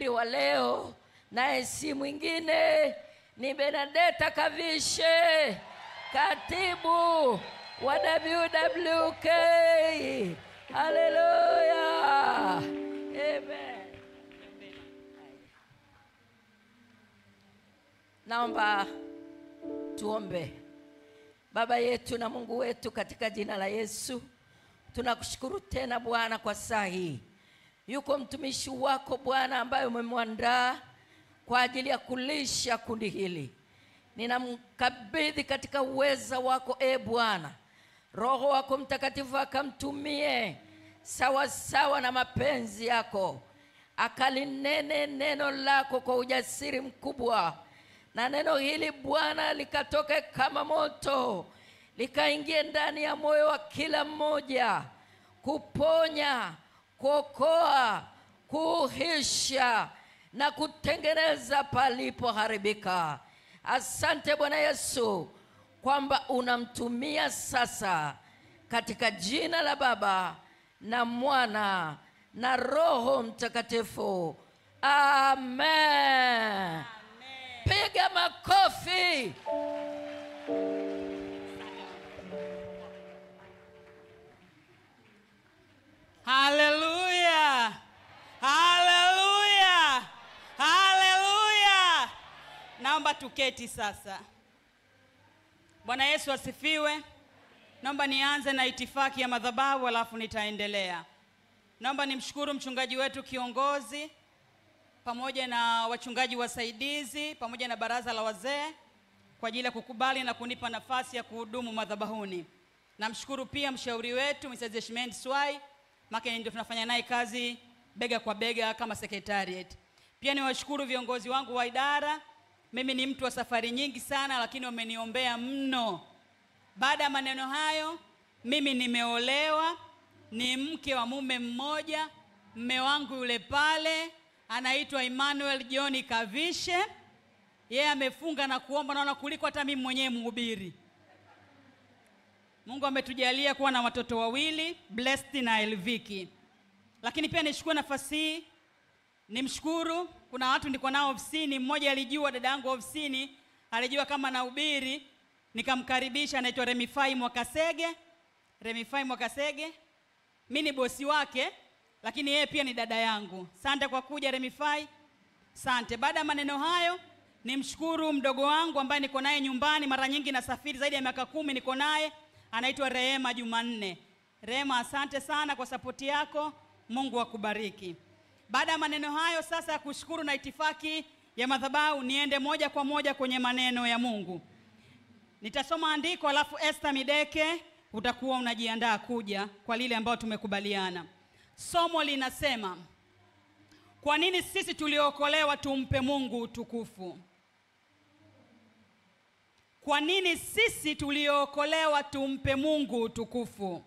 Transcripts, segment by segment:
wa leo naye si mwingine ni Benedetta Kavishe, katibu wa WWK. Haleluya. Amen. Naomba tuombe. Baba yetu na Mungu wetu, katika jina la Yesu tunakushukuru tena Bwana kwa saa hii. Yuko mtumishi wako Bwana ambaye umemwandaa kwa ajili ya kulisha kundi hili. Ninamkabidhi katika uweza wako Bwana. Roho wako Mtakatifu akamtumie sawa sawa na mapenzi yako. Akalinene neno lako kwa ujasiri mkubwa. Na neno hili Bwana likatoke kama moto, likaingie ndani ya moyo wa kila mmoja, kuponya, kuokoa, kuuhisha na kutengeneza palipoharibika. Asante Bwana Yesu kwamba unamtumia sasa, katika jina la Baba na Mwana na Roho Mtakatifu. Amen. Piga makofi. Haleluya. Haleluya. Haleluya. Naomba tuketi sasa. Bwana Yesu asifiwe. Naomba nianze na itifaki ya madhabahu alafu nitaendelea. Naomba nimshukuru mchungaji wetu kiongozi pamoja na wachungaji wasaidizi pamoja na baraza la wazee kwa ajili ya kukubali na kunipa nafasi ya kuhudumu madhabahuni. Namshukuru pia mshauri wetu Mrs. Jeshment Swai, maka ndio tunafanya naye kazi bega kwa bega kama secretariat. Pia niwashukuru viongozi wangu wa idara. Mimi ni mtu wa safari nyingi sana, lakini wameniombea mno. Baada ya maneno hayo, mimi nimeolewa, ni mke wa mume mmoja. Mume wangu yule pale anaitwa Emmanuel John Kavishe. Yeye amefunga na kuomba, naona kuliko hata mimi mwenyewe mhubiri. Mungu ametujalia kuwa na watoto wawili, Blessed na Elviki. Lakini pia nishukue nafasi hii nimshukuru, kuna watu niko nao ofisini, mmoja alijua, dada yangu ofisini alijua kama nahubiri, nikamkaribisha, anaitwa Remifai Mwakasege. Remifai Mwakasege, mimi ni bosi wake, lakini yeye pia ni dada yangu. Asante kwa kuja Remifai. Asante. Baada ya maneno hayo, nimshukuru mdogo wangu ambaye niko naye nyumbani, mara nyingi nasafiri, zaidi ya miaka 10 niko naye, anaitwa Rehema Jumanne. Rehema, asante sana kwa support yako. Mungu akubariki. Baada ya maneno hayo sasa ya kushukuru na itifaki ya madhabahu, niende moja kwa moja kwenye maneno ya Mungu. Nitasoma andiko alafu Esther Mideke utakuwa unajiandaa kuja kwa lile ambalo tumekubaliana. Somo linasema, kwa nini sisi tuliokolewa tumpe Mungu utukufu? Kwa nini sisi tuliokolewa tumpe Mungu utukufu?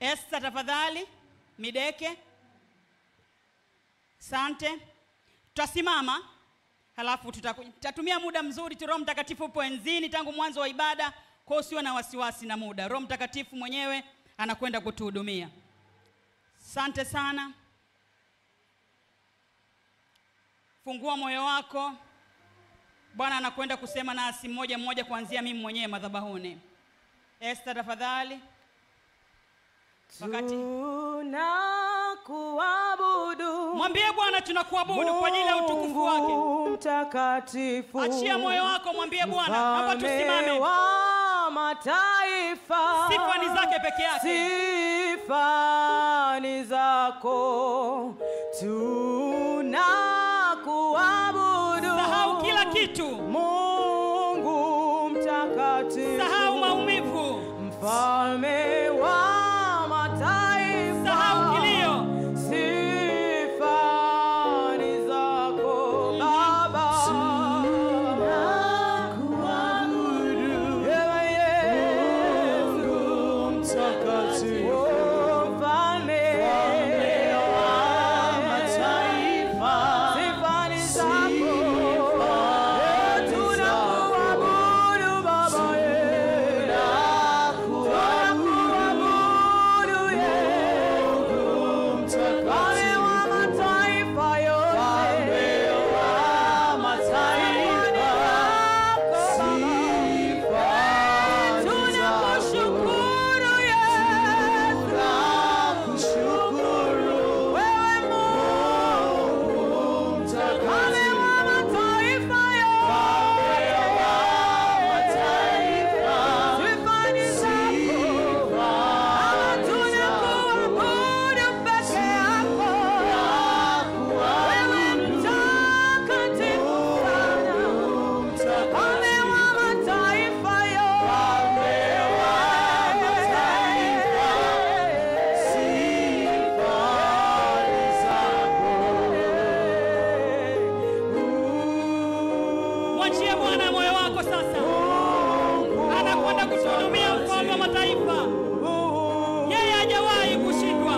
Esther tafadhali, Mideke. Asante. Tutasimama halafu tutatumia muda mzuri. Roho Mtakatifu upo enzini tangu mwanzo wa ibada, kwa usiwe na wasiwasi na muda. Roho Mtakatifu mwenyewe anakwenda kutuhudumia. Asante sana. Fungua moyo wako. Bwana anakwenda kusema nasi mmoja mmoja kuanzia mimi mwenyewe madhabahuni. Esther tafadhali. Wakati tunakuabudu, mwambie Bwana tunakuabudu kwa ajili ya utukufu wake. Mtakatifu. Achia moyo wako, mwambie Bwana. Naomba tusimame. Wa mataifa, sifa ni zake peke yake. Sifa ni zako. Tunakuabudu. Sahau kila kitu. Mungu mtakatifu. Sahau maumivu. Mfalme wa mataifa. Sahau kilio. Sifa ni zako Baba. Tunakuabudu. Ewe Yesu mtakatifu. Mfalme wa mataifa. Sifa ni zako. Mwachie Bwana moyo wako sasa. Anakwenda kutuhudumia mfalme wa mataifa. Yeye hajawahi kushindwa.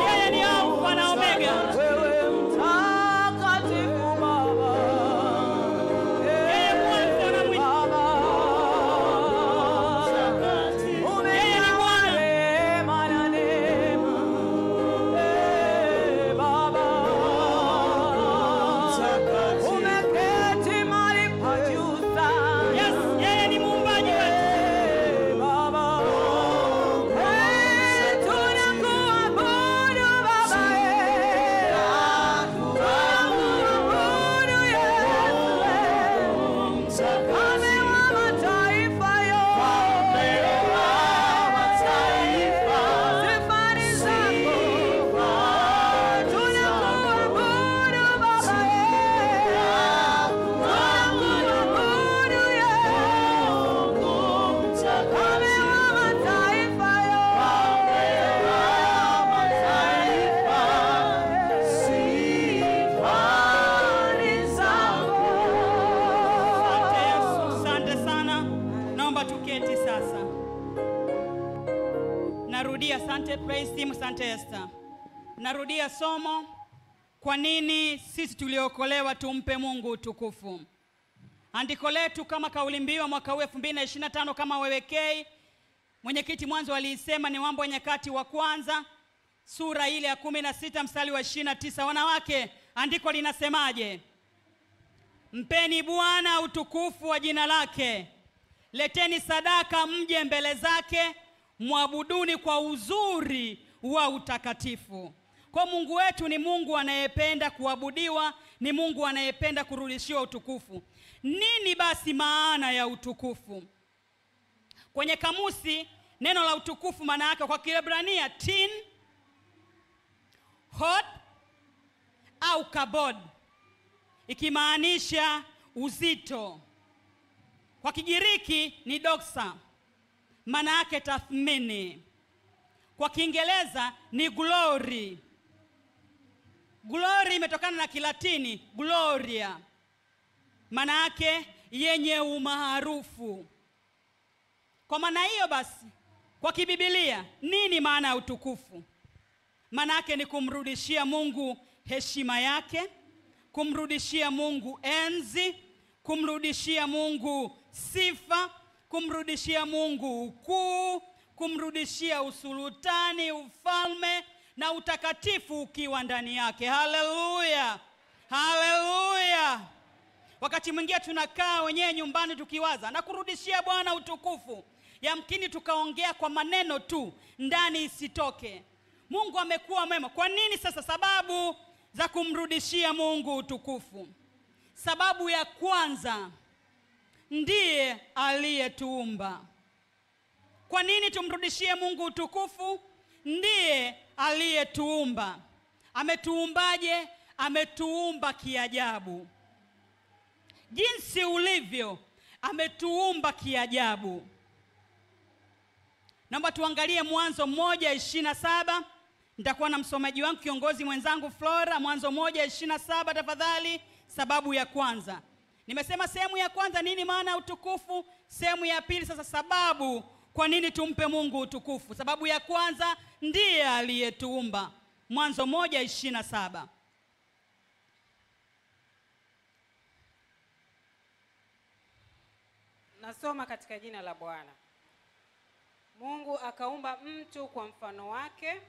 Yeye ni Alfa na Omega. Wewe mtakatifu Baba. Yeye mwanzo na mwisho. Yeye ni Bwana. Neema na neema. Baba. Umeketi mahali pa juu sana. Yes, yeye ni muumbaji wetu. Baba. Tunakuabudu Baba. Tunakuabudu Yesu. Mfalme wa mataifa yote. Sifani zako. Tunakuabudu Baba. Tunakuabudu Yesu. Mfalme wa mataifa Asante Yesu, asante sana. Naomba tuketi sasa. Narudia, asante praise team, asante Esther. Narudia somo, kwa nini sisi tuliokolewa tumpe Mungu utukufu. Andiko letu kama kauli mbiu mwaka huu 2025 kama wewekei mwenyekiti mwanzo alisema ni Mambo ya Nyakati wa kwanza sura ile ya 16 mstari wa 29. Wanawake, andiko linasemaje? Mpeni Bwana utukufu wa jina lake. Leteni sadaka mje mbele zake, muabuduni kwa uzuri wa utakatifu. Kwa Mungu wetu ni Mungu anayependa kuabudiwa, ni Mungu anayependa kurudishiwa utukufu. Nini basi maana ya utukufu? Kwenye kamusi neno la utukufu maana yake kwa Kiebrania tin, hod au kabod, ikimaanisha uzito. Kwa Kigiriki ni doxa, maana yake tathmini. Kwa Kiingereza ni glory. Glory imetokana na Kilatini gloria, maana yake yenye umaarufu. Kwa maana hiyo basi, kwa Kibiblia nini maana ya utukufu? Maana yake ni kumrudishia Mungu heshima yake, kumrudishia Mungu enzi, kumrudishia Mungu sifa, kumrudishia Mungu ukuu, kumrudishia usultani, ufalme na utakatifu ukiwa ndani yake. Haleluya, haleluya. Wakati mwingine tunakaa wenyewe nyumbani tukiwaza na kurudishia Bwana utukufu, yamkini tukaongea kwa maneno tu, ndani isitoke. Mungu amekuwa mwema. Kwa nini sasa? Sababu za kumrudishia Mungu utukufu. Sababu ya kwanza, ndiye aliyetuumba. Kwa nini tumrudishie Mungu utukufu? Ndiye aliyetuumba. Ametuumbaje? Ametuumba kiajabu. Jinsi ulivyo, ametuumba kiajabu. Naomba tuangalie Mwanzo 1:27. Nitakuwa na msomaji wangu kiongozi mwenzangu Flora. Mwanzo 1:27 tafadhali. Sababu ya kwanza. Nimesema sehemu ya kwanza nini maana ya utukufu. Sehemu ya pili sasa sababu kwa nini tumpe Mungu utukufu. Sababu ya kwanza, ndiye aliyetuumba. Mwanzo 1:27. Nasoma katika jina la Bwana. Mungu akaumba mtu kwa mfano wake.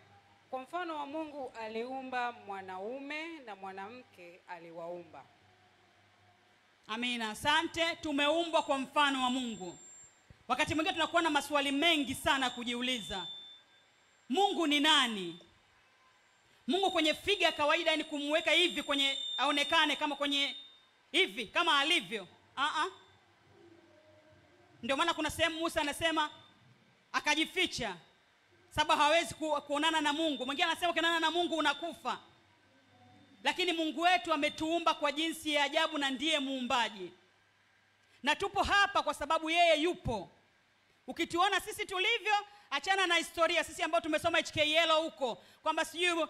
Kwa mfano wa Mungu aliumba mwanaume na mwanamke aliwaumba. Amina, asante. Tumeumbwa kwa mfano wa Mungu. Wakati mwingine tunakuwa na maswali mengi sana kujiuliza. Mungu ni nani? Mungu kwenye figa kawaida ni kumweka hivi kwenye aonekane kama kwenye hivi kama alivyo. Ndio maana kuna sehemu Musa anasema akajificha sababu hawezi kuonana na Mungu. Mwingine anasema ukionana na Mungu unakufa. Lakini Mungu wetu ametuumba kwa jinsi ya ajabu na ndiye muumbaji. Na tupo hapa kwa sababu yeye yupo. Ukituona sisi tulivyo, achana na historia sisi ambao tumesoma HKL huko kwamba sijui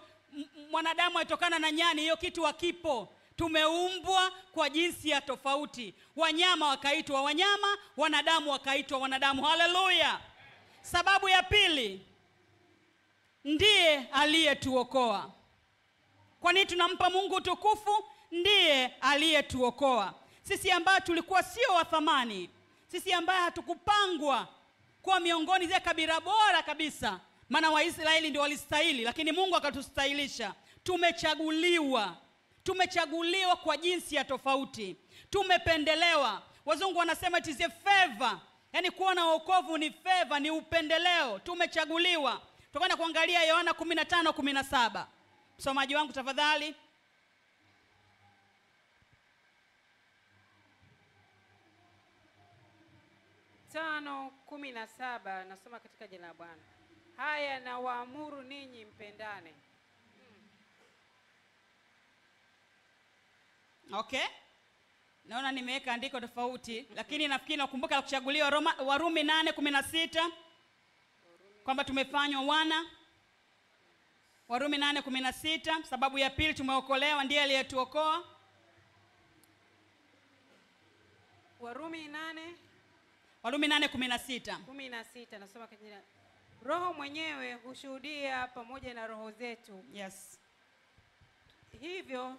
mwanadamu alitokana na nyani, hiyo kitu hakipo. Tumeumbwa kwa jinsi ya tofauti. Wanyama wakaitwa wanyama, wanadamu wakaitwa wanadamu. Haleluya. Sababu ya pili, ndiye aliyetuokoa. Kwa nini tunampa Mungu utukufu? Ndiye aliyetuokoa. Sisi ambao tulikuwa sio wa thamani, sisi ambao hatukupangwa kwa miongoni zile kabila bora kabisa, maana Waisraeli ndio walistahili, lakini Mungu akatustahilisha. Tumechagulwa kwa jinsi ya tofauti. Tumependelewa. Wazungu wanasema it is a favor. Yaani kuwa na wokovu ni favor, ni upendeleo. Tumechaguliwa. Tutakwenda kuangalia Yohana 15:17. Msomaji wangu tafadhali. 5:17 nasoma katika jina la Bwana. Haya, na waamuru ninyi mpendane. Okay. Naona nimeweka andiko tofauti, lakini nafikiri nakumbuka kuchaguliwa Warumi 8:16 kwamba tumefanywa wana. Warumi 8:16, sababu ya pili tumeokolewa, ndiye aliyetuokoa. Warumi 8:16 nasoma kwa jina. Roho mwenyewe hushuhudia pamoja na roho zetu. Yes. Hivyo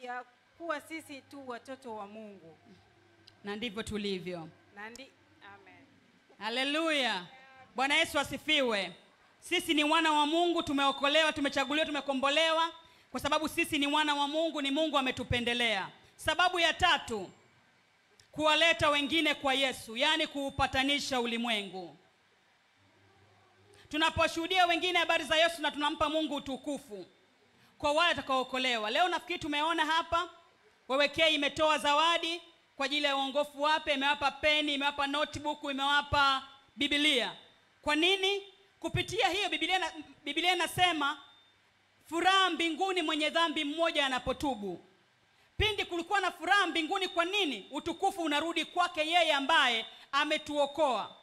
ya kuwa sisi tu watoto wa Mungu. Na ndivyo tulivyo. Amen. Haleluya. Bwana Yesu asifiwe. Sisi ni wana wa Mungu, tumeokolewa, tumechaguliwa, tumekombolewa kwa sababu sisi ni wana wa Mungu, ni Mungu ametupendelea. Sababu ya tatu, kuwaleta wengine kwa Yesu, yani kuupatanisha ulimwengu. Tunaposhuhudia wengine habari za Yesu na tunampa Mungu utukufu kwa wale watakaookolewa. Leo nafikiri tumeona hapa Wewekei imetoa zawadi kwa ajili ya uongofu wape, imewapa peni, imewapa notebook, imewapa Biblia. Kwa nini? Kupitia hiyo Biblia inasema furaha mbinguni mwenye dhambi mmoja anapotubu. Pindi kulikuwa na furaha mbinguni, kwa nini? Utukufu unarudi kwake yeye ambaye ametuokoa.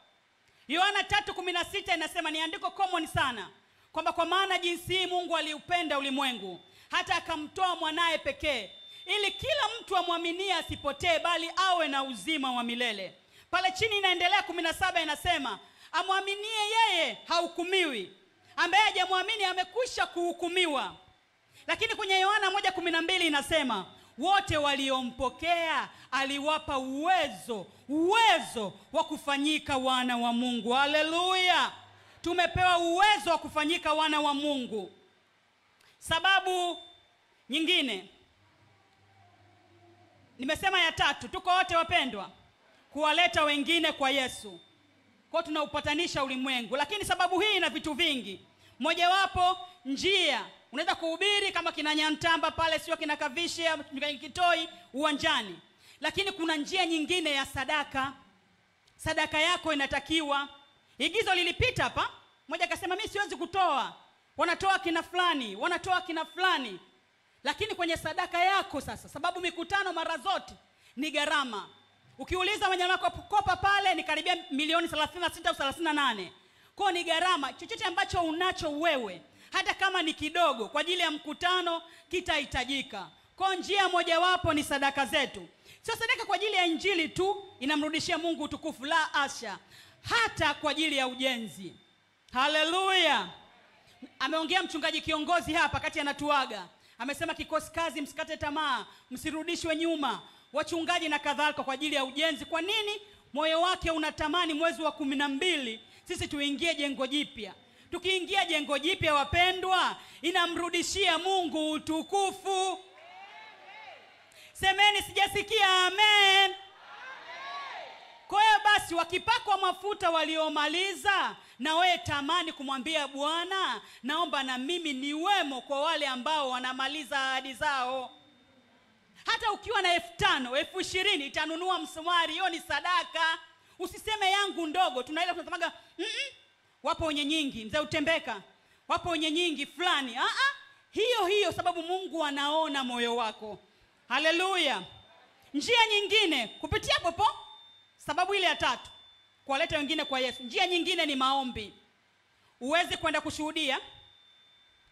Yohana 3:16 inasema, ni andiko common sana, kwamba kwa maana jinsi hii Mungu aliupenda ulimwengu hata akamtoa mwanae pekee, ili kila mtu amwaminie asipotee bali awe na uzima wa milele. Pale chini inaendelea 17 inasema, amwaminie yeye hahukumiwi, ambaye hajamwamini amekwisha kuhukumiwa. Lakini kwenye Yohana 1:12 inasema, wote waliompokea aliwapa uwezo wa kufanyika wana wa Mungu. Haleluya. Tumepewa uwezo wa kufanyika wana wa Mungu. Sababu nyingine, nimesema ya tatu, tuko wote wapendwa, kuwaleta wengine kwa Yesu. Kwa tunaupatanisha ulimwengu. Lakini sababu hii ina vitu vingi. Mojawapo, njia. Unaweza kuhubiri kama kina Nyantamba pale, sio kina Kavishe, Kitoi uwanjani. Lakini kuna njia nyingine ya sadaka. Sadaka yako inatakiwa. Igizo lilipita hapa, mmoja akasema mimi siwezi kutoa. Wanatoa kina fulani. Lakini kwenye sadaka yako sasa, sababu mikutano mara zote ni gharama. Ukiuliza wanyama kopa pale ni karibia milioni 36 au 38. Kwa ni gharama. Chochote ambacho unacho wewe, hata kama ni kidogo, kwa ajili ya mkutano kitahitajika. Kwa njia mojawapo ni sadaka zetu. Sio sadaka kwa ajili ya injili tu inamrudishia Mungu utukufu, la asha. Hata kwa ajili ya ujenzi. Haleluya. Ameongea mchungaji kiongozi hapa kati anatuaga. Amesema kikosi kazi msikate tamaa, msirudishwe nyuma. Wachungaji na kadhalika kwa ajili ya ujenzi. Kwa nini? Moyo wake unatamani mwezi wa 12 sisi tuingie jengo jipya. Tukiingia jengo jipya wapendwa, inamrudishia Mungu utukufu. Semeni sijasikia amen. Kwa hiyo basi wakipakwa mafuta waliomaliza, na wewe tamani kumwambia Bwana, naomba na mimi niwemo kwa wale ambao wanamaliza ahadi zao. Hata ukiwa na 5,000, 20,000 itanunua msumari, hiyo ni sadaka. Usiseme yangu ndogo. Tunaenda tunasemaga wapo wenye nyingi, mzee Utembeka. Wapo wenye nyingi fulani. Hiyo sababu Mungu anaona moyo wako. Haleluya. Njia nyingine kupitia popo, sababu ile ya tatu, kuwaleta wengine kwa Yesu. Njia nyingine ni maombi. Uweze kwenda kushuhudia.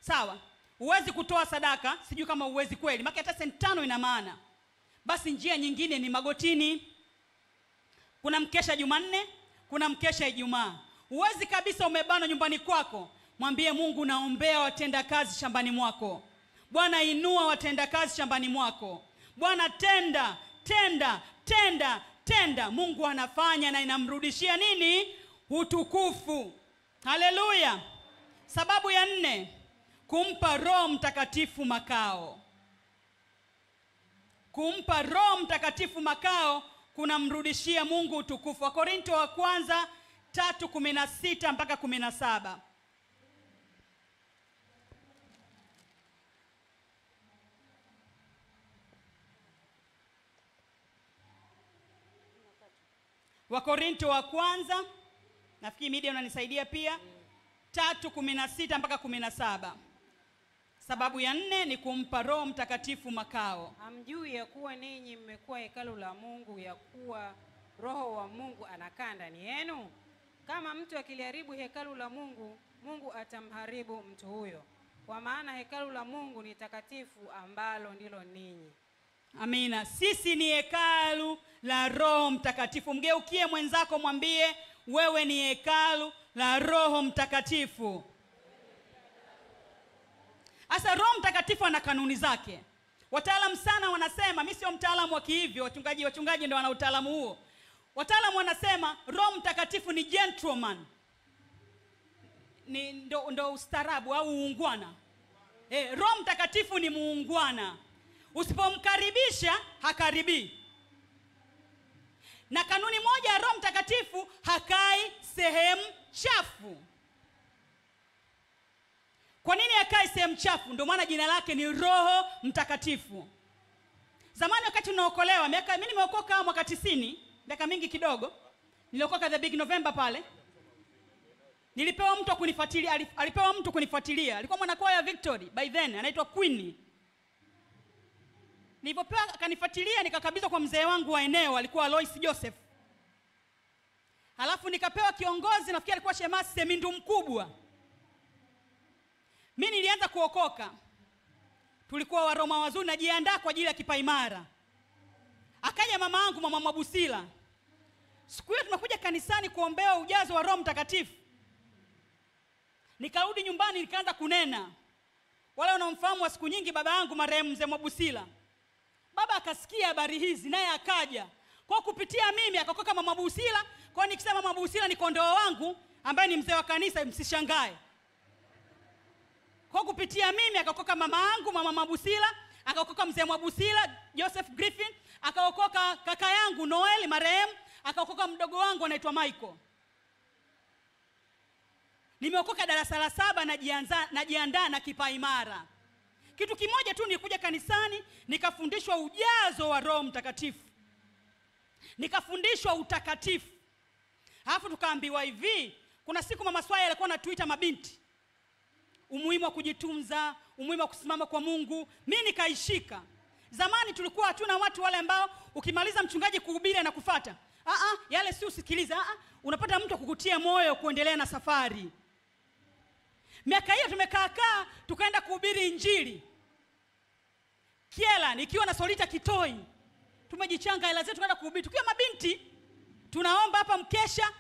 Sawa. huwezi kutoa sadaka, sijui kama huwezi kweli, maana hata senti 5 ina maana. Basi njia nyingine ni magotini. Kuna mkesha Jumanne, kuna mkesha Ijumaa. Huwezi kabisa umebana nyumbani kwako, mwambie Mungu naombea watenda kazi shambani mwako. Bwana inua watenda kazi shambani mwako. Bwana tenda, tenda, tenda, tenda. Mungu anafanya na inamrudishia nini? Utukufu. Haleluya. Sababu ya 4, kumpa Roho Mtakatifu makao. Kumpa Roho Mtakatifu makao kunamrudishia Mungu utukufu. Wakorintho wa kwanza 3:16 mpaka 17. Wakorintho wa kwanza, nafikiri media unanisaidia pia, 3:16 mpaka 17. Sababu ya 4 ni kumpa Roho Mtakatifu makao. Hamjui ya kuwa ninyi mmekuwa hekalu la Mungu, ya kuwa Roho wa Mungu anakaa ndani yenu? Kama mtu akiliharibu hekalu la Mungu, Mungu atamharibu mtu huyo. Kwa maana hekalu la Mungu ni takatifu, ambalo ndilo ninyi. Amina. Sisi ni hekalu la Roho Mtakatifu. Mgeukie mwenzako mwambie, wewe ni hekalu la Roho Mtakatifu. Asa Roho Mtakatifu ana kanuni zake. Wataalamu sana wanasema, mimi sio mtaalamu wa kihivyo, wachungaji ndio wana utaalamu huo. Wataalamu wanasema Roho Mtakatifu ni gentleman. Ni ndo ustaarabu au uungwana. Roho Mtakatifu ni muungwana. Usipomkaribisha hakaribii. Na kanuni moja ya Roho Mtakatifu, hakai sehemu chafu. Kwa nini hakai sehemu chafu? Ndio maana jina lake ni Roho Mtakatifu. Zamani wakati tunaokolewa, mimi nimeokoka mwaka 90, miaka mingi kidogo. Niliokoka the big November pale. Nilipewa mtu kunifuatilia, alipewa mtu kunifuatilia. Alikuwa mwanakwaya Victory by then, anaitwa Queen. Nilipopewa akanifuatilia, nikakabidhiwa kwa mzee wangu wa eneo, alikuwa Alois Joseph. Halafu nikapewa kiongozi, nafikiri alikuwa Shemasi Semindu mkubwa. Mimi nilianza kuokoka. Tulikuwa wa Roma wazuri, najiandaa kwa ajili ya kipaimara. Akaja mama yangu, mama Mabusila. Siku hiyo tunakuja kanisani kuombea ujazo wa Roho Mtakatifu. Nikarudi nyumbani nikaanza kunena. Wale wanaomfahamu wa siku nyingi baba yangu marehemu mzee Mabusila. Baba akasikia habari hizi naye akaja. Kwa kupitia mimi akakoka mama Mabusila. Kwa nikisema mama Mabusila ni kondoo wangu ambaye ni mzee wa kanisa, msishangae. Kwa kupitia mimi akakoka mama yangu mama Mabusila, akakoka mzee Mabusila Joseph Griffin, akaokoka kaka yangu Noel marehemu, akaokoka mdogo wangu anaitwa Michael. Nimeokoka darasa la 7, najiandaa na kipaimara. Kitu kimoja tu, nilikuja kanisani nikafundishwa ujazo wa Roho Mtakatifu. Nikafundishwa utakatifu. Halafu tukaambiwa hivi, kuna siku mama Swaya alikuwa anatuita mabinti. Umuhimu wa kujitunza, umuhimu wa kusimama kwa Mungu. Mimi nikaishika. Zamani tulikuwa hatuna watu wale ambao ukimaliza mchungaji kuhubiri na kufuata. Yale si usikiliza. Unapata mtu kukutia moyo kuendelea na safari. Miaka hiyo tumekaa tukaenda kuhubiri injili. Kiela nikiwa na Solita Kitoi. Tumejichanga hela zetu tukaenda kuhubiri. Tukiwa mabinti tunaomba hapa mkesha.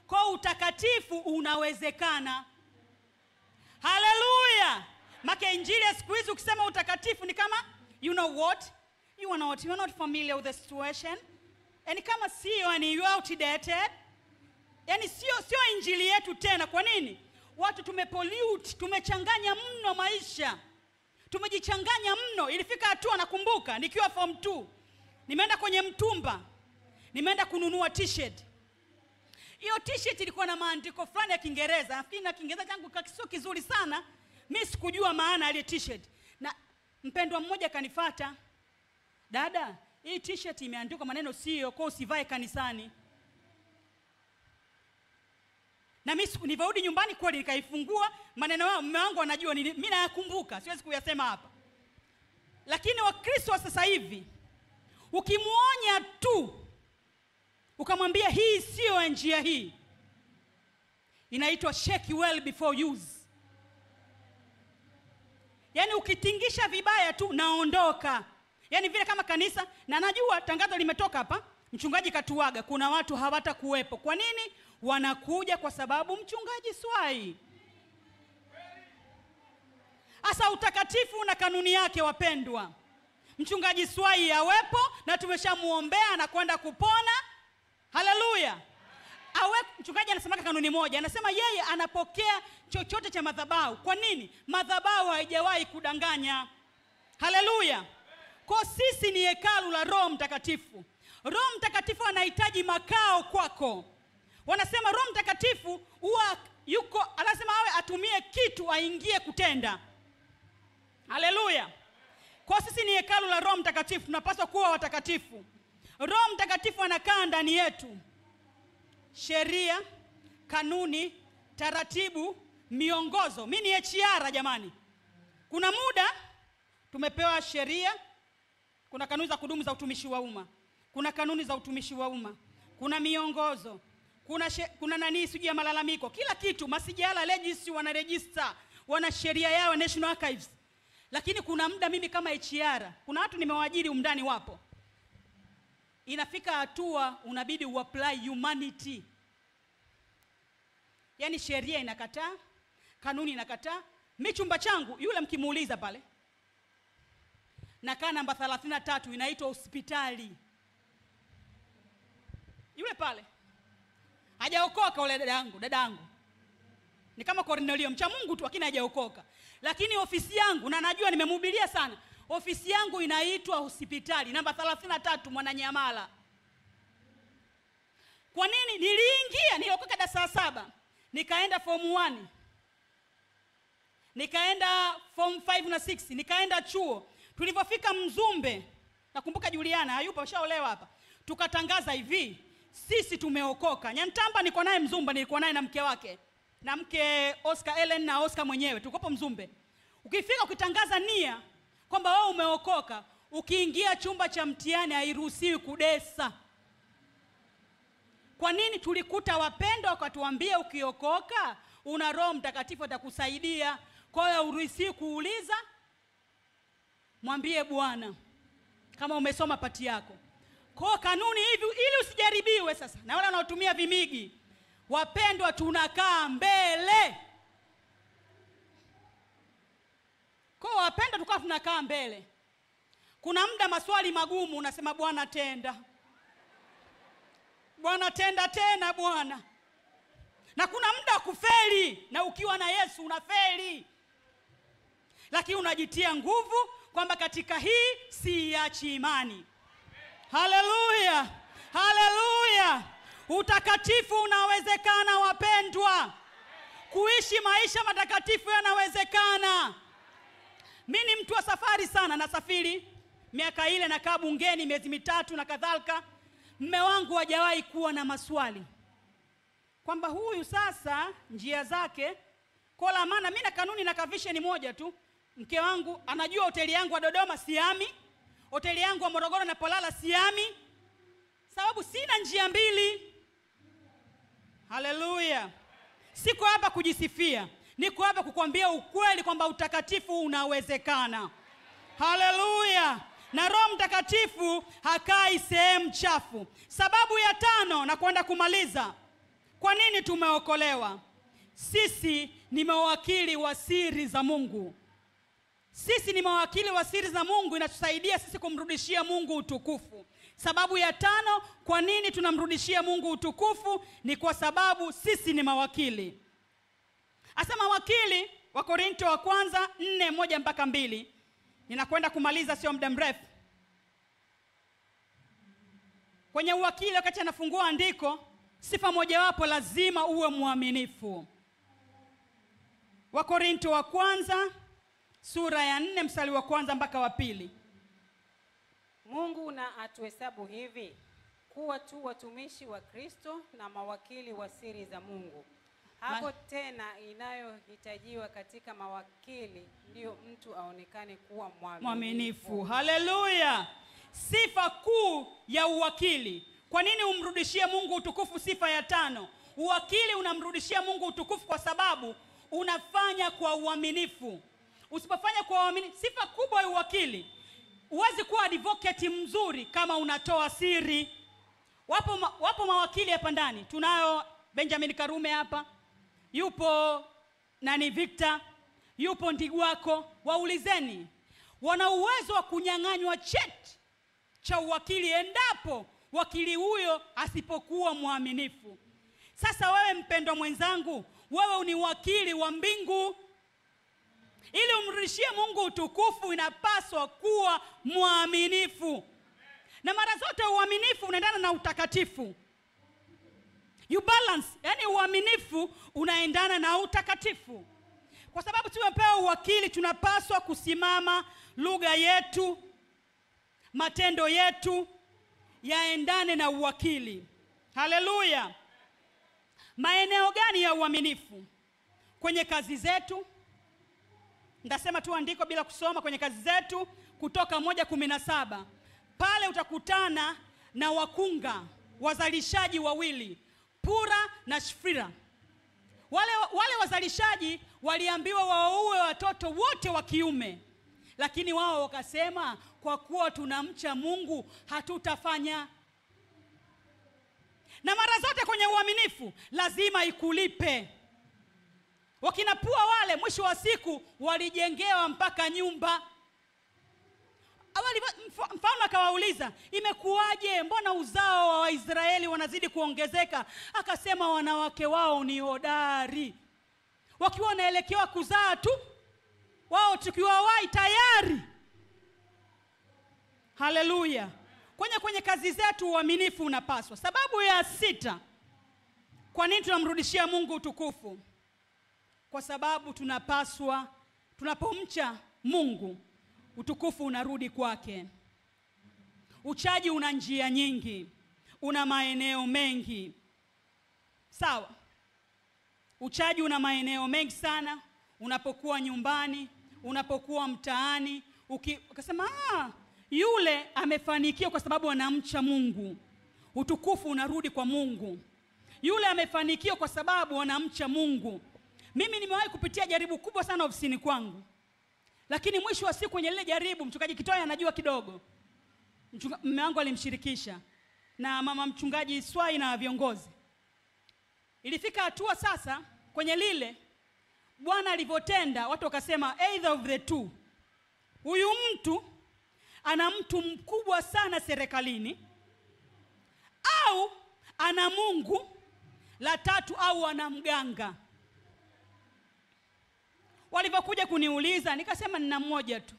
Kwa utakatifu unawezekana. Haleluya. Maka injili ya siku hizi ukisema utakatifu ni kama you know what? You are not familiar with the situation. Yani kama sio, yani you outdated. Yani sio injili yetu tena. Kwa nini? Watu tumepollute, tumechanganya mno maisha. Tumejichanganya mno. Ilifika hatua nakumbuka nikiwa form 2. Nimeenda kwenye mtumba. Nimeenda kununua t-shirt. Hiyo t-shirt ilikuwa na maandiko fulani ya Kiingereza. Nafikiri na Kiingereza changu sio kizuri sana. Mimi sikujua maana ile t-shirt. Na mpendwa mmoja kanifuata. Dada, hii t-shirt imeandikwa maneno sio, kwa usivae kanisani. Na mimi nilirudi nyumbani kweli nikaifungua, maneno yao mume wangu anajua mimi nayakumbuka, siwezi kuyasema hapa. Lakini Wakristo wa sasa hivi ukimuonya tu ukamwambia hii sio njia hii, inaitwa shake well before use. Yaani ukitingisha vibaya tu naondoka. Yaani vile kama kanisa, na najua tangazo limetoka hapa, mchungaji katuaga, kuna watu hawatakuwepo. Kwa nini? Wanakuja kwa sababu mchungaji swai. Asa utakatifu na kanuni yake, wapendwa. Mchungaji swai awepo, na tumeshamuombea na kwenda kupona. Haleluya. Mchungaji anasema kanuni moja, anasema yeye anapokea chochote cha madhabahu. Kwa nini? Madhabahu haijawahi kudanganya. Haleluya. Kwa sisi ni hekalu la Roho Mtakatifu. Roho Mtakatifu anahitaji makao kwako. Wanasema Roho Mtakatifu huwa yuko, anasema awe atumie kitu aingie kutenda. Haleluya. Kwa sisi ni hekalu la Roho Mtakatifu, tunapaswa kuwa watakatifu. Roho Mtakatifu anakaa ndani yetu. Sheria, kanuni, taratibu, miongozo. Mimi ni HR jamani. Kuna muda tumepewa sheria, kuna kanuni za kudumu za utumishi wa umma, kuna kanuni za utumishi wa umma, kuna miongozo, kuna nani sijui ya malalamiko, kila kitu, masijala, registry, wana register, wana sheria yao, National Archives. Lakini kuna muda mimi kama HR, kuna watu nimewaajiri umndani wapo, inafika hatua unabidi uapply humanity. Yaani sheria inakataa, kanuni inakataa. Mimi chumba changu, yule mkimuuliza pale, nakaa namba 33, inaitwa hospitali. Yule pale hajaokoka, ule dadangu ni kama Cornelio, mcha Mungu tu, lakini hajaokoka. Lakini ofisi yangu, na najua nimemhubiria sana, ofisi yangu inaitwa hospitali namba 33 Mwananyamala. Kwa nini? Niliokoka darasa 7, nikaenda form 1, nikaenda form 5 na 6, nikaenda chuo. Tulipofika Mzumbe, nakumbuka Juliana hayupo, ashaolewa hapa, tukatangaza hivi, sisi tumeokoka. Nyantamba niko naye Mzumbe, nilikuwa naye na mke wake, na mke Oscar Ellen na Oscar mwenyewe, tukopo Mzumbe. Ukifika ukitangaza nia kwamba wewe umeokoka, ukiingia chumba cha mtihani hairuhusiwi kudesa. Kwa nini? Tulikuta wapendwa wakatuambia ukiokoka una Roho Mtakatifu atakusaidia. Kwa hiyo uruhusiwi kuuliza, mwambie Bwana kama umesoma pati yako. Kwa kanuni hivi ili usijaribiwe. Sasa na wale wanaotumia vimigi, wapendwa, tunakaa mbele. Kwa wapendwa, tukao tunakaa mbele. Kuna muda maswali magumu unasema Bwana tenda. Bwana tenda tena Bwana. Na kuna muda wa kufeli, na ukiwa na Yesu unafeli. Lakini unajitia nguvu kwamba katika hii siiachi imani. Haleluya. Haleluya. Utakatifu unawezekana wapendwa. Kuishi maisha matakatifu yanawezekana. Mimi ni mtu wa safari sana, nasafiri. Miaka ile nakaa bungeni miezi 3 na kadhalika. Mume wangu hajawahi kuwa na maswali kwamba huyu sasa njia zake kwa la maana. Mimi na kanuni na kavision moja tu. Mke wangu anajua hoteli yangu wa Dodoma siami, hoteli yangu wa Morogoro na Polala siami, sababu sina njia mbili. Haleluya. Siko hapa kujisifia, niko hapa kukwambia ukweli kwamba utakatifu unawezekana. Haleluya. Na Roho Mtakatifu hakai sehemu chafu. Sababu ya 5 na kwenda kumaliza, kwa nini tumeokolewa? Sisi ni mawakili wa siri za Mungu. Sisi ni mawakili wa siri za Mungu, inatusaidia sisi kumrudishia Mungu utukufu. Sababu ya 5 kwa nini tunamrudishia Mungu utukufu ni kwa sababu sisi ni mawakili. Asema wakili wa Korinto wa kwanza 4:1-2. Ninakwenda kumaliza, sio muda mrefu. Kwenye uwakili wakati anafungua andiko, sifa mojawapo lazima uwe mwaminifu. Wa Korinto wa kwanza sura ya 4 mstari wa 1-2. Mungu na atuhesabu hivi kuwa tu watumishi wa Kristo na mawakili wa siri za Mungu. Hapo tena inayohitajiwa katika mawakili ndio mtu aonekane kuwa mwaminifu. Haleluya. Sifa kuu ya uwakili. Kwa nini umrudishie Mungu utukufu? Sifa ya 5, uwakili unamrudishia Mungu utukufu kwa sababu unafanya kwa uaminifu. Usipofanya kwa uaminifu, sifa kubwa ya uwakili, huwezi kuwa advocate mzuri kama unatoa siri. Wapo mawakili hapa ndani. Tunayo Benjamin Karume hapa, yupo Victor, yupo Ndigwako. Waulizeni, wana uwezo wa kunyang'anywa cheti cha uwakili endapo wakili huyo asipokuwa mwaminifu. Sasa wewe mpendwa mwenzangu, wewe ni wakili wa mbingu. Ili umrudishie Mungu utukufu, inapaswa kuwa mwaminifu. Na mara zote uaminifu unaendana na utakatifu. You balance, yani uaminifu unaendana na utakatifu. Kwa sababu tumepewa uwakili, tunapaswa kusimama lugha yetu, matendo yetu yaendane na uwakili. Haleluya. Maeneo gani ya uaminifu? Kwenye kazi zetu. Ndasema tu andiko bila kusoma. Kwenye kazi zetu, Kutoka 1:17. Pale utakutana na wakunga, wazalishaji wawili, Pura na Shifira. Wale wazalishaji waliambiwa waue watoto wote wa kiume, lakini wao wakasema kwa kuwa tunamcha Mungu hatutafanya. Na mara zote kwenye uaminifu lazima ikulipe. Wakina Pua wale mwisho wa siku walijengewa mpaka nyumba. Awali mfalme akawauliza, imekuwaje, mbona uzao wa Waisraeli wanazidi kuongezeka? Akasema wanawake wao ni hodari, wakiwa wanaelekewa kuzaa tu, wao tukiwawahi tayari. Haleluya. Kwenye kazi zetu uaminifu unapaswa. Sababu ya 6, kwa nini tunamrudishia Mungu utukufu? Kwa sababu tunapomcha Mungu, utukufu unarudi kwake. Uchaji una njia nyingi, una maeneo mengi. Sawa? Uchaji una maeneo mengi sana. Unapokuwa nyumbani, unapokuwa mtaani, ukasema yule amefanikiwa kwa sababu anamcha Mungu, utukufu unarudi kwa Mungu. Yule amefanikiwa kwa sababu anamcha Mungu. Mimi nimewahi kupitia jaribu kubwa sana ofisini kwangu, lakini mwisho wa siku kwenye lile jaribu, mchungaji Kitoya anajua kidogo, mume wangu alimshirikisha na mama mchungaji Swai na viongozi. Ilifika hatua sasa kwenye lile, Bwana alivyotenda, watu wakasema either of the two, huyu mtu ana mtu mkubwa sana serikalini, au ana Mungu, la tatu au ana mganga. Walipokuja kuniuliza, nikasema nina mmoja tu,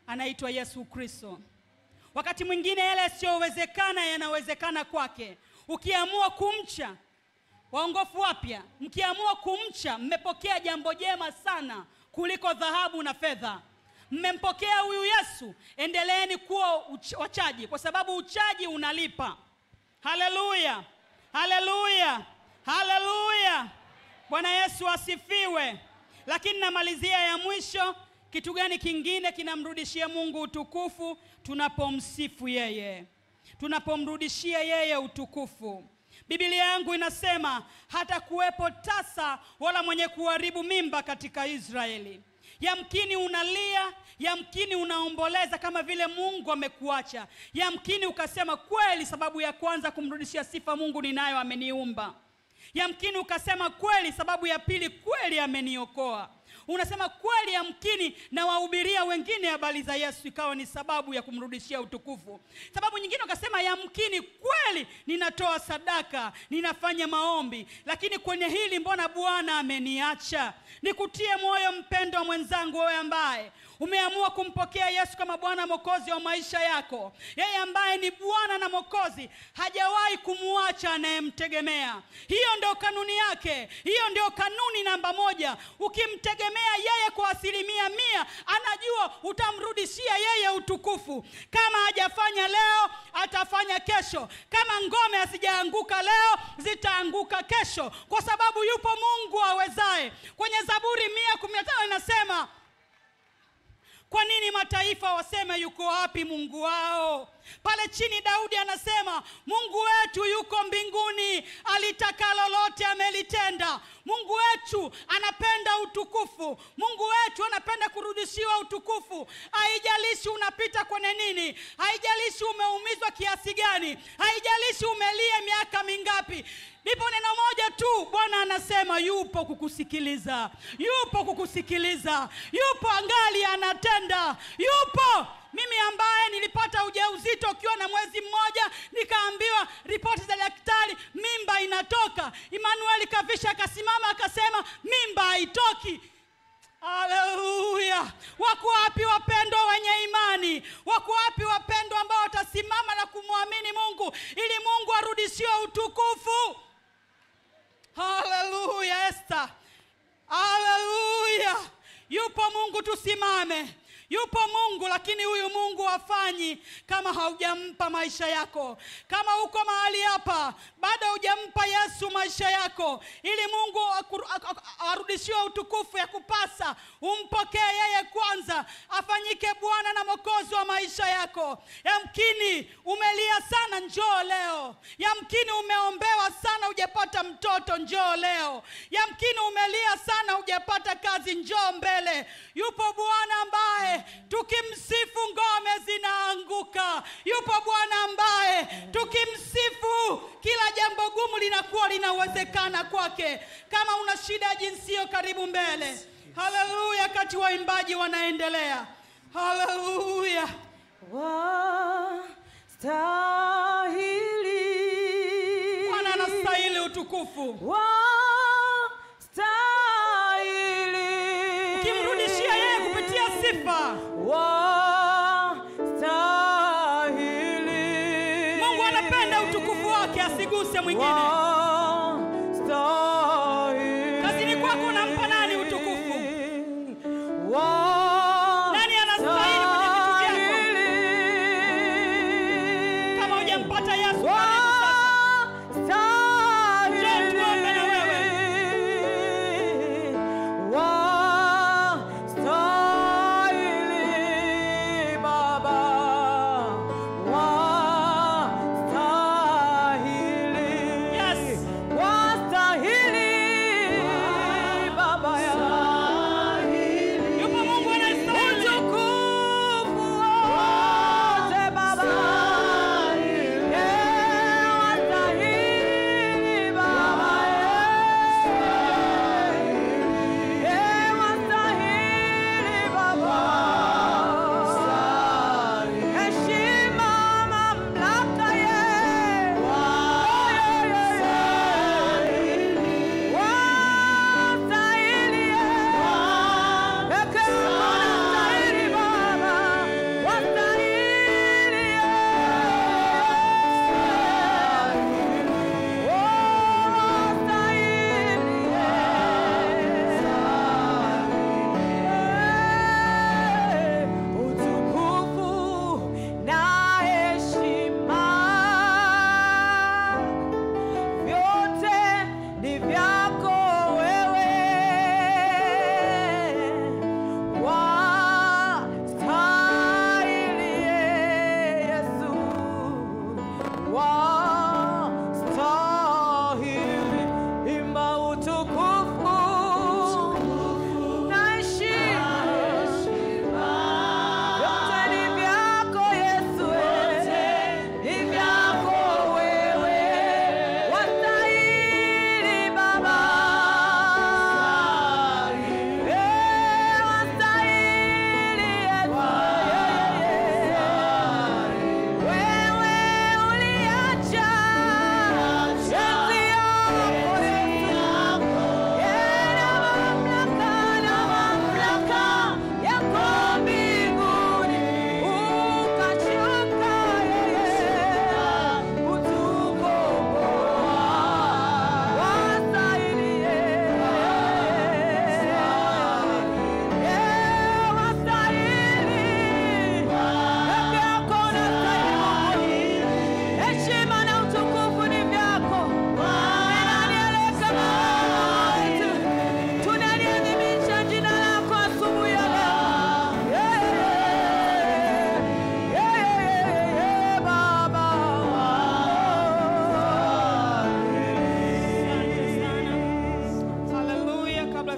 anaitwa Yesu Kristo. Wakati mwingine yale yasiyowezekana yanawezekana kwake. Ukiamua kumcha, waongofu wapya, mkiamua kumcha, mmepokea jambo jema sana kuliko dhahabu na fedha. Mmempokea huyu Yesu, endeleeni kuwa wachaji, kwa sababu uchaji unalipa. Haleluya, haleluya, haleluya. Bwana Yesu asifiwe. Lakini namalizia ya mwisho, kitu gani kingine kinamrudishia Mungu utukufu? Tunapomsifu yeye, tunapomrudishia yeye utukufu. Biblia yangu inasema hata kuwepo tasa wala mwenye kuharibu mimba katika Israeli. Yamkini unalia, yamkini unaomboleza kama vile Mungu amekuacha. Yamkini ukasema kweli, sababu ya kwanza kumrudishia sifa Mungu ninayo, ameniumba. Yamkini ukasema kweli, sababu ya pili, kweli ameniokoa. Unasema kweli, yamkini na wahubiria wengine habari za Yesu ikawa ni sababu ya kumrudishia utukufu. Sababu nyingine ukasema yamkini kweli ninatoa sadaka, ninafanya maombi, lakini kwenye hili mbona Bwana ameniacha? Nikutie moyo mpendwa mwenzangu, wewe ambaye umeamua kumpokea Yesu kama Bwana Mwokozi wa maisha yako. Yeye ambaye ni Bwana na Mwokozi, hajawahi kumuacha anayemtegemea. Hiyo ndio kanuni yake. Hiyo ndio kanuni namba 1. Ukimtegemea yeye kwa 100%, anajua utamrudishia yeye utukufu. Kama hajafanya leo, atafanya kesho. Kama ngome hazijaanguka leo, zitaanguka kesho, kwa sababu yupo Mungu awezaye. Kwenye Zaburi 115 inasema, Kwa nini mataifa waseme yuko wapi Mungu wao? Pale chini Daudi anasema Mungu wetu yuko mbinguni, alitaka lolote amelitenda. Mungu wetu anapenda utukufu. Mungu wetu anapenda kurudishiwa utukufu. Haijalishi unapita kwenye nini, haijalishi umeumizwa kiasi gani, haijalishi umelia miaka mingapi. Ndipo neno moja tu Bwana anasema yupo kukusikiliza. Yupo kukusikiliza. Yupo angali anatenda. Yupo. Mimi ambaye nilipata ujauzito ukiwa na mwezi mmoja, nikaambiwa ripoti za daktari mimba inatoka. Emmanuel Kavisha akasimama akasema mimba haitoki. Haleluya. Wako wapi wapendwa wenye imani? Wako wapi wapendwa ambao watasimama na kumwamini Mungu ili Mungu arudishiwe utukufu? Haleluya. Esther. Haleluya. Yupo Mungu, tusimame. Yupo Mungu, lakini huyu Mungu hafanyi kama haujampa maisha yako. Kama uko mahali hapa bado hujampa Yesu maisha yako ili Mungu arudishiwe utukufu, ya kupasa umpokee yeye kwanza, afanyike Bwana na Mwokozi wa maisha yako. Yamkini umelia sana, njoo leo. Yamkini umeombewa sana hujapata mtoto, njoo leo. Yamkini umelia sana hujapata kazi, njoo mbele. Yupo Bwana ambaye tukimsifu ngome zinaanguka. Yupo Bwana ambaye tukimsifu kila jambo gumu linakuwa linawezekana kwake. Kama una shida jinsio, karibu mbele. Haleluya. Kati waimbaji wanaendelea. Haleluya. Wastahili. Bwana anastahili utukufu. Ukimrudishia yeye kupitia sifa, Mungu anapenda utukufu wake, asiguse mwingine. Kazini kwako unampa nani utukufu? Nani anastahili kwenye vitu vyako? Kama hujampata Yesu, karibu sasa. Njoo tuombe na wewe. Baba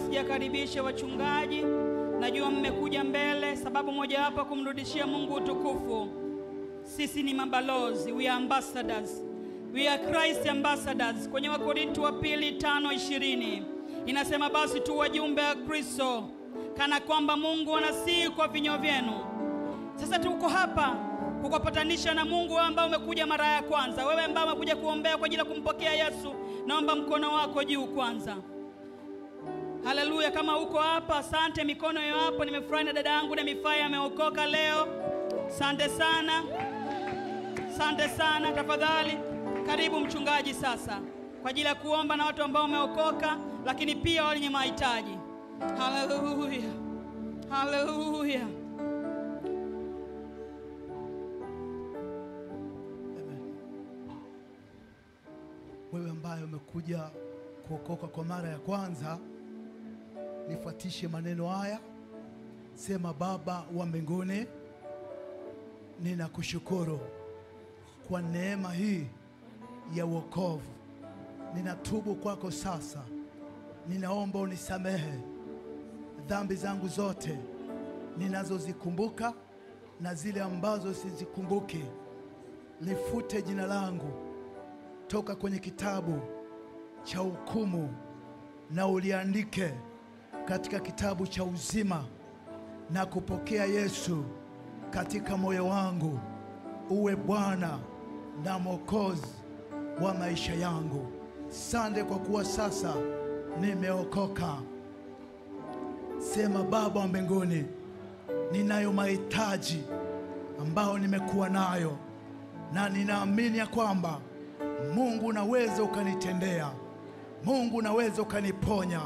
sijakaribisha wachungaji, najua mmekuja mbele sababu moja hapa kumrudishia Mungu utukufu. Sisi ni mabalozi, we are ambassadors. We are Christ ambassadors. Kwenye Wakorintho wa 2:5-20 inasema basi tu wajumbe wa Kristo kana kwamba Mungu anasihi kwa vinywa vyenu. Sasa tuko hapa kukupatanisha na Mungu ambao umekuja mara ya kwanza. Wewe ambao umekuja kuombea kwa ajili ya kumpokea Yesu, naomba mkono wako juu kwanza. Haleluya, kama uko hapa, asante, mikono yao hapo. Nimefurahi na dada yangu na Mifaya ameokoka leo. Asante sana. Asante sana. Tafadhali karibu mchungaji sasa kwa ajili ya kuomba na watu ambao wameokoka, lakini pia wenye mahitaji. Haleluya. Haleluya. Wewe ambaye umekuja kuokoka kwa mara ya kwanza, nifuatishe maneno haya. Sema: Baba wa mbinguni, ninakushukuru kwa neema hii ya wokovu. Ninatubu kwako sasa. Ninaomba unisamehe dhambi zangu zote ninazozikumbuka na zile ambazo sizikumbuki. Lifute jina langu toka kwenye kitabu cha hukumu na uliandike katika kitabu cha uzima, na kupokea Yesu katika moyo wangu uwe Bwana na Mwokozi wa maisha yangu. Asante kwa kuwa sasa nimeokoka. Sema: Baba wa mbinguni, ninayo mahitaji ambao nimekuwa nayo, na ninaamini ya kwamba Mungu unaweza ukanitendea. Mungu unaweza ukaniponya.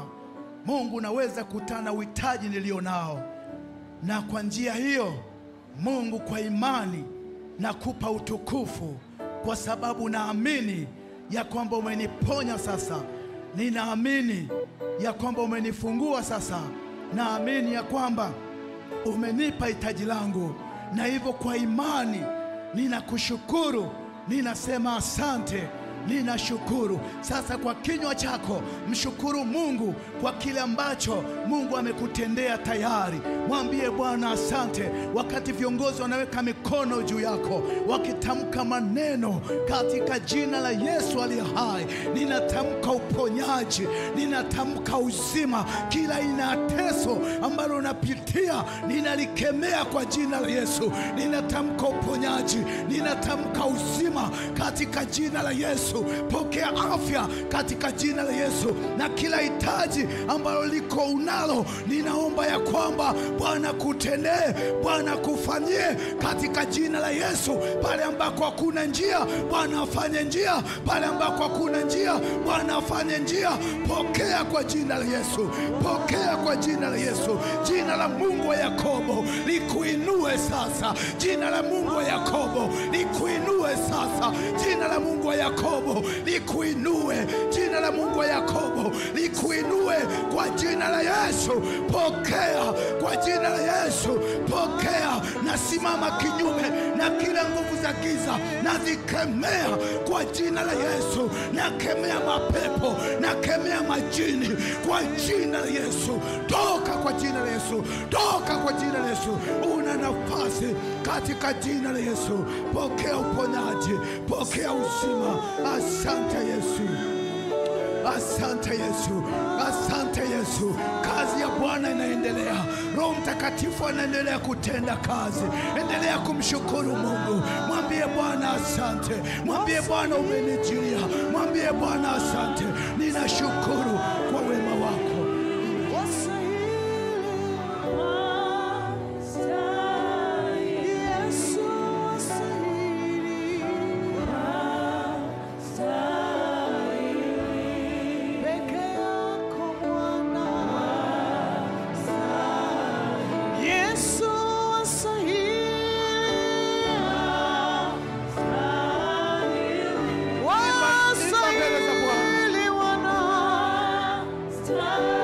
Mungu unaweza kutana uhitaji nilio nao, na kwa njia hiyo Mungu, kwa imani nakupa utukufu, kwa sababu naamini ya kwamba umeniponya sasa. Ninaamini ya kwamba umenifungua sasa. Naamini ya kwamba umenipa hitaji langu, na hivyo kwa imani ninakushukuru. Ninasema asante, ninashukuru. Sasa kwa kinywa chako mshukuru Mungu kwa kile ambacho Mungu amekutendea tayari. Mwambie Bwana asante. Wakati viongozi wanaweka mikono juu yako wakitamka maneno katika jina la Yesu aliye hai, ninatamka uponyaji, ninatamka uzima. Kila aina ya teso ambalo unapitia ninalikemea kwa jina la Yesu. Ninatamka uponyaji, ninatamka uzima katika jina la Yesu. Pokea afya katika jina la Yesu, na kila hitaji ambalo liko unalo, ninaomba ya kwamba Bwana kutendee, Bwana kufanyie katika jina la Yesu. Pale ambako hakuna njia, Bwana afanye njia. Pale ambako hakuna njia, Bwana afanye njia. Pokea kwa jina la Yesu, pokea kwa jina la Yesu. Jina la Mungu wa Yakobo likuinue sasa. Jina la Mungu wa Yakobo likuinue sasa. Jina la Mungu wa Yakobo likuinue. Jina la Mungu wa Yakobo likuinue kwa jina la Yesu. Pokea kwa jina la Yesu. Pokea. Nasimama kinyume na kila nguvu za giza, nazikemea kwa jina la Yesu. Nakemea mapepo, nakemea majini kwa jina la Yesu. Toka kwa jina la Yesu, toka kwa jina la Yesu. Una nafasi katika jina la Yesu. Pokea uponyaji, pokea uzima. Asante Yesu, asante Yesu, asante Yesu. Kazi ya Bwana inaendelea. Roho Mtakatifu anaendelea kutenda kazi. Endelea kumshukuru Mungu. Mwambie Bwana asante. Mwambie Bwana umenijilia. Mwambie Bwana asante. Ninashukuru kwa wema wako.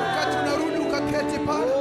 Wakati unarudi ukaketi pale,